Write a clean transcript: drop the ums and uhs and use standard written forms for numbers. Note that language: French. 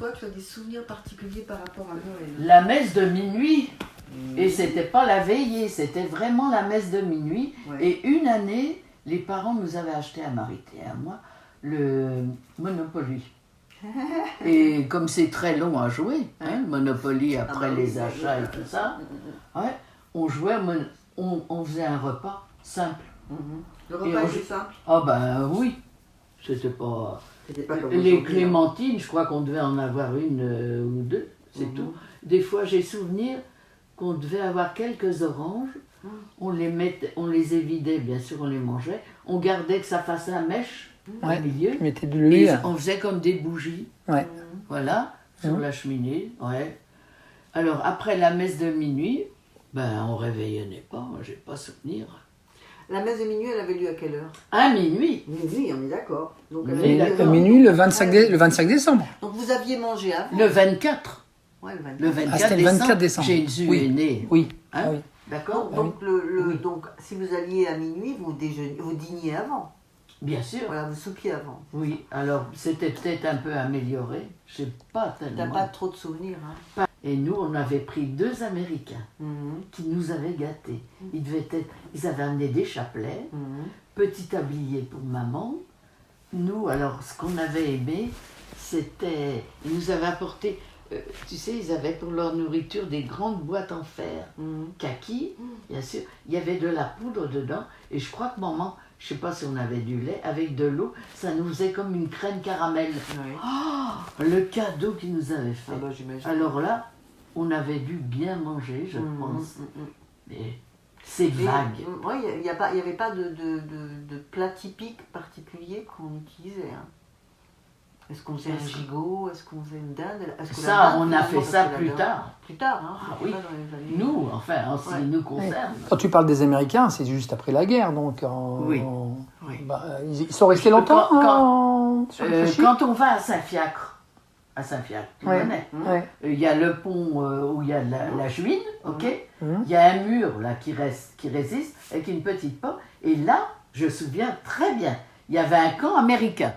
toi, tu as des souvenirs particuliers par rapport à Noël? La messe de minuit. Et c'était pas la veillée, c'était vraiment la messe de minuit. Ouais. Et une année, les parents nous avaient acheté à Marité et à moi le Monopoly. Et comme c'est très long à jouer, hein, le Monopoly après les achats et tout ça, ouais, on jouait, on faisait un repas simple. Le repas était simple? Ah ben oui, c'était pas... Comme les clémentines, je crois qu'on devait en avoir une ou deux, c'est tout. Des fois, j'ai souvenir qu'on devait avoir quelques oranges, on les évidait, bien sûr, on les mangeait, on gardait que ça fasse un mèche au milieu, Mettez de et l'huile. on faisait comme des bougies, voilà, sur la cheminée, ouais. Alors, après la messe de minuit, ben, on réveillonnait pas, moi, j'ai pas souvenir. La messe de minuit, elle avait lieu à quelle heure? À minuit. Minuit, on est d'accord. Donc, Et à minuit, le 25 décembre. Donc vous aviez mangé avant? Le 24. Ouais, le 24. Le 24, c'était le 24 décembre. Jésus est né. Oui. Hein? Ah oui. D'accord? Donc, si vous alliez à minuit, vous dîniez avant. Bien sûr. Voilà, vous soupiez avant. Oui, alors c'était peut-être un peu amélioré. Je sais pas T'as tellement. pas trop de souvenirs, hein? Et nous, on avait pris 2 Américains qui nous avaient gâtés. Ils avaient amené des chapelets, petit tablier pour maman. Nous, alors, ce qu'on avait aimé, c'était... Ils nous avaient apporté... tu sais, ils avaient pour leur nourriture des grandes boîtes en fer, kaki, bien sûr. Il y avait de la poudre dedans. Et je crois que maman, je sais pas si on avait du lait, avec de l'eau, ça nous faisait comme une crème caramel. Oui. Oh, le cadeau qu'ils nous avaient fait. Ah bah, j'imagine. Alors là, on avait dû bien manger, je pense. Mais c'est vague. Il n'y avait pas de plat typique particulier qu'on utilisait. Hein. Est-ce qu'on faisait un gigot? Est-ce qu'on faisait une dinde? Ça, on a fait ça plus tard. Plus tard, hein? Ah oui. Pas dans les années... Nous, enfin, en ce qui nous concerne. Quand tu parles des Américains, c'est juste après la guerre, donc. Oui. Bah, ils sont restés longtemps Quand on va à Saint-Fiacre, tu connais, Ouais. il y a le pont où il y a la Juine, ok. Il y a un mur là qui résiste avec une petite porte. Et là, je me souviens très bien, il y avait un camp américain.